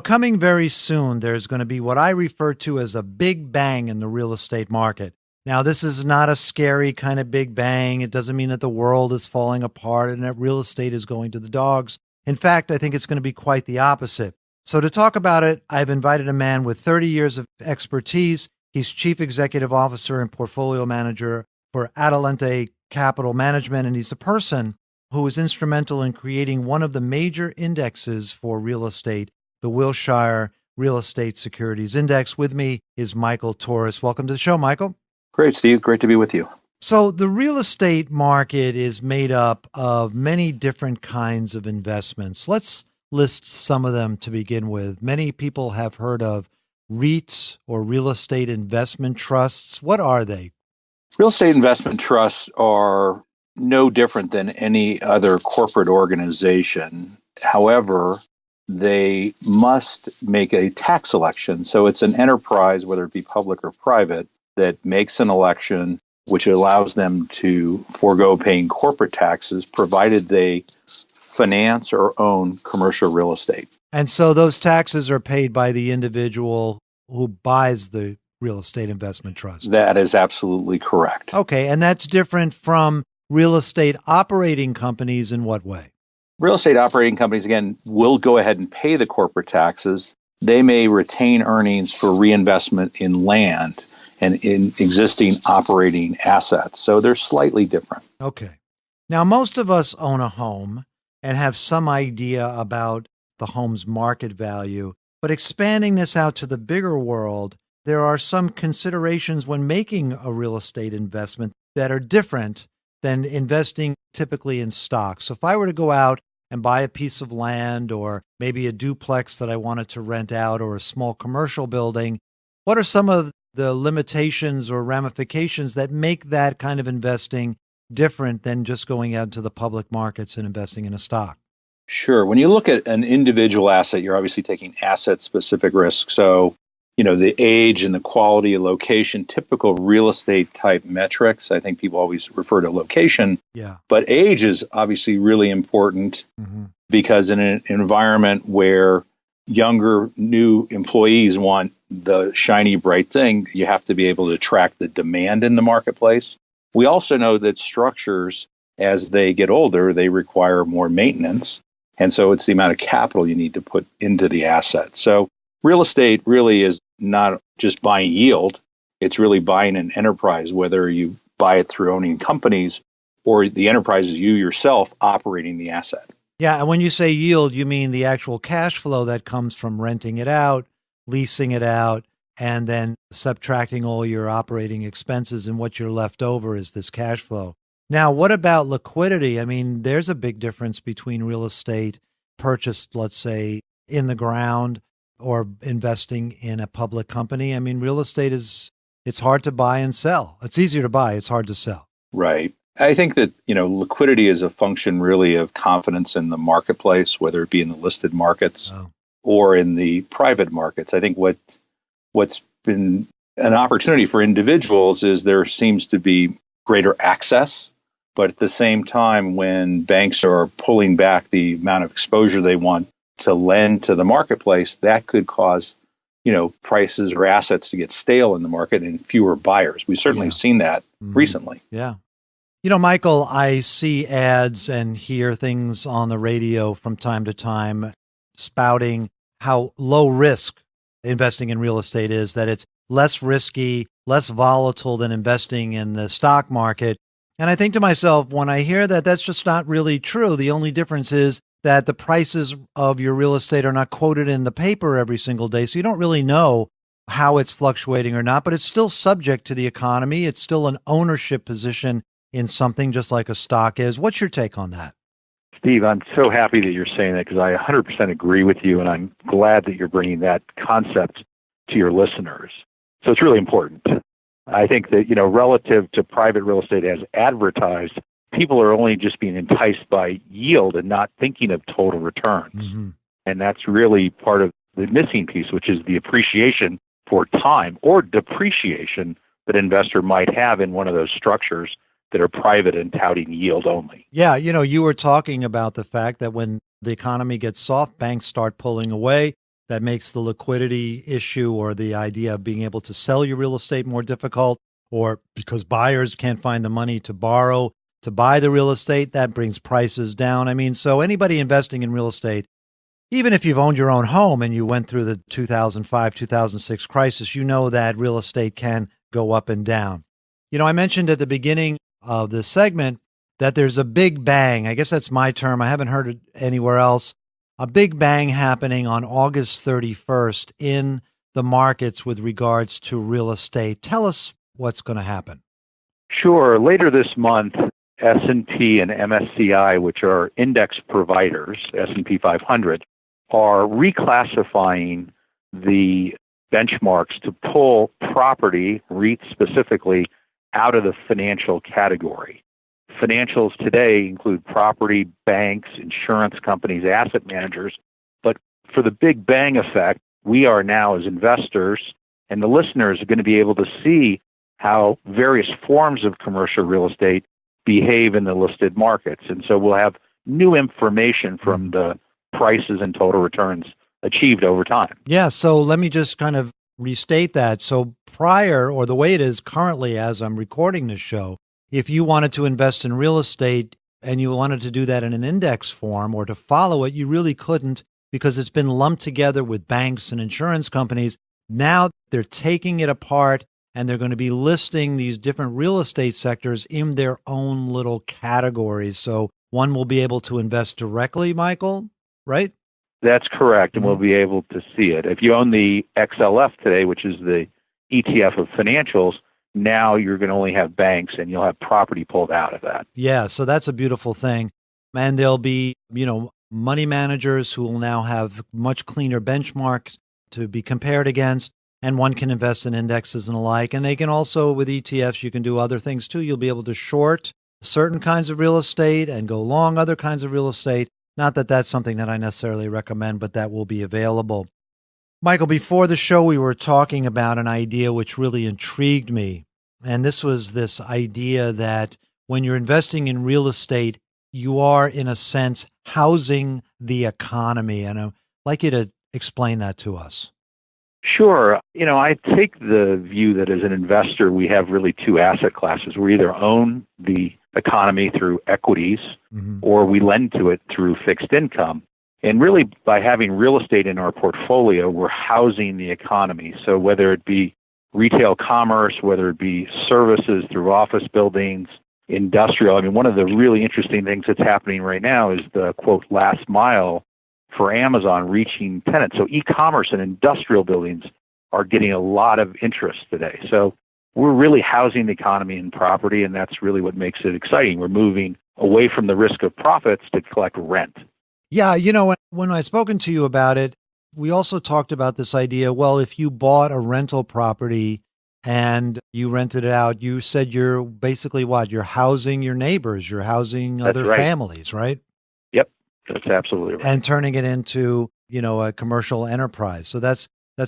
Coming very soon, there's going to be what I refer to as a big bang in the real estate market. Now, this is not a scary kind of big bang. It doesn't mean that the world is falling apart and that real estate is going to the dogs. In fact, I think it's going to be quite the opposite. So to talk about it, I've invited a man with 30 years of expertise. He's Chief Executive Officer and Portfolio Manager for Adelante Capital Management, and he's the person who was instrumental in creating one of the major indexes for real estate, the Wilshire Real Estate Securities Index. With me is Michael Torres. Welcome to the show, Michael. Great, Steve. Great to be with you. So the real estate market is made up of many different kinds of investments. Let's list some of them to begin with. Many people have heard of REITs or real estate investment trusts. What are they? Real estate investment trusts are no different than any other corporate organization. However, they must make a tax election. So it's an enterprise, whether it be public or private, that makes an election which allows them to forego paying corporate taxes, provided they finance or own commercial real estate. And so those taxes are paid by the individual who buys the real estate investment trust. That is absolutely correct. Okay, and that's different from real estate operating companies in what way? Real estate operating companies, again, will go ahead and pay the corporate taxes. They may retain earnings for reinvestment in land and in existing operating assets. So they're slightly different. Okay. Now, most of us own a home and have some idea about the home's market value, but expanding this out to the bigger world, there are some considerations when making a real estate investment that are different than investing typically in stocks. So if I were to go out and buy a piece of land or maybe a duplex that I wanted to rent out or a small commercial building, what are some of the limitations or ramifications that make that kind of investing different than just going out to the public markets and investing in a stock? Sure. When you look at an individual asset, you're obviously taking asset-specific risk. So, the age and the quality of location, typical real estate type metrics. I think people always refer to location. Yeah. But age is obviously really important because in an environment where younger, new employees want the shiny, bright thing, you have to be able to track the demand in the marketplace. We also know that structures, as they get older, they require more maintenance. And so it's the amount of capital you need to put into the asset. So real estate really is not just buying yield. It's really buying an enterprise, whether you buy it through owning companies or the enterprise is you yourself operating the asset. Yeah, and when you say yield, you mean the actual cash flow that comes from renting it out, leasing it out, and then subtracting all your operating expenses, and what you're left over is this cash flow. Now, what about liquidity? I mean, there's a big difference between real estate purchased, let's say, in the ground or investing in a public company. I mean, real estate it's hard to buy and sell. It's easier to buy, it's hard to sell. Right. I think that, liquidity is a function really of confidence in the marketplace, whether it be in the listed markets or in the private markets. I think what's been an opportunity for individuals is there seems to be greater access. But at the same time, when banks are pulling back the amount of exposure they want to lend to the marketplace, that could cause, prices or assets to get stale in the market and fewer buyers. We've certainly seen that recently. Yeah. Michael, I see ads and hear things on the radio from time to time spouting how low risk investing in real estate is, that it's less risky, less volatile than investing in the stock market. And I think to myself, when I hear that, that's just not really true. The only difference is that the prices of your real estate are not quoted in the paper every single day. So you don't really know how it's fluctuating or not, but it's still subject to the economy. It's still an ownership position in something, just like a stock is. What's your take on that? Steve, I'm so happy that you're saying that because I 100% agree with you, and I'm glad that you're bringing that concept to your listeners. So it's really important. I think that, relative to private real estate as advertised, people are only just being enticed by yield and not thinking of total returns. And that's really part of the missing piece, which is the appreciation for time or depreciation that an investor might have in one of those structures that are private and touting yield only. Yeah, you were talking about the fact that when the economy gets soft, banks start pulling away. that makes the liquidity issue or the idea of being able to sell your real estate more difficult, or because buyers can't find the money to borrow to buy the real estate, that brings prices down. I mean, so anybody investing in real estate, even if you've owned your own home and you went through the 2005, 2006 crisis, you know that real estate can go up and down. You know, I mentioned at the beginning of this segment that there's a big bang. I guess that's my term. I haven't heard it anywhere else. A big bang happening on August 31st in the markets with regards to real estate. Tell us what's going to happen. Sure. Later this month, S&P and MSCI, which are index providers, S&P 500, are reclassifying the benchmarks to pull property, REITs specifically, out of the financial category. Financials today include property, banks, insurance companies, asset managers. But for the big bang effect, we are now as investors and the listeners are going to be able to see how various forms of commercial real estate behave in the listed markets. And so we'll have new information from the prices and total returns achieved over time. Yeah, so let me just kind of restate that. So prior, or the way it is currently as I'm recording this show, if you wanted to invest in real estate and you wanted to do that in an index form or to follow it, you really couldn't because it's been lumped together with banks and insurance companies. Now they're taking it apart and they're going to be listing these different real estate sectors in their own little categories. So one will be able to invest directly, Michael, right? That's correct, and we'll be able to see it. If you own the XLF today, which is the ETF of financials, now you're going to only have banks and you'll have property pulled out of that. Yeah, so that's a beautiful thing. And there'll be, money managers who will now have much cleaner benchmarks to be compared against, and one can invest in indexes and the like. And they can also, with ETFs, you can do other things too. You'll be able to short certain kinds of real estate and go long other kinds of real estate. Not that that's something that I necessarily recommend, but that will be available. Michael, before the show, we were talking about an idea which really intrigued me. And this was this idea that when you're investing in real estate, you are, in a sense, housing the economy. And I'd like you to explain that to us. Sure. I take the view that as an investor, we have really two asset classes. We either own the economy through equities or we lend to it through fixed income. And really, by having real estate in our portfolio, we're housing the economy. So whether it be retail commerce, whether it be services through office buildings, industrial. One of the really interesting things that's happening right now is the, quote, last mile for Amazon reaching tenants. So e-commerce and industrial buildings are getting a lot of interest today. So we're really housing the economy and property, and that's really what makes it exciting. We're moving away from the risk of profits to collect rent. Yeah, when I've spoken to you about it, we also talked about this idea, well, if you bought a rental property and you rented it out, you said you're basically what? You're housing your neighbors, you're housing other families, right? Yep, that's absolutely right. And turning it into, a commercial enterprise. So that's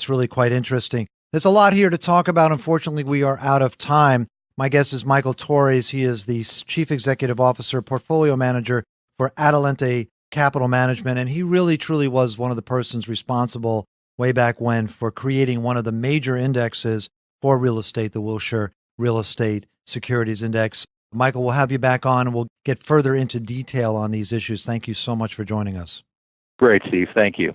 really quite interesting. There's a lot here to talk about. Unfortunately, we are out of time. My guest is Michael Torres. He is the Chief Executive Officer, Portfolio Manager for Adelante Capital Management, and he really, truly was one of the persons responsible way back when for creating one of the major indexes for real estate, the Wilshire Real Estate Securities Index. Michael, we'll have you back on, and we'll get further into detail on these issues. Thank you so much for joining us. Great, Steve. Thank you.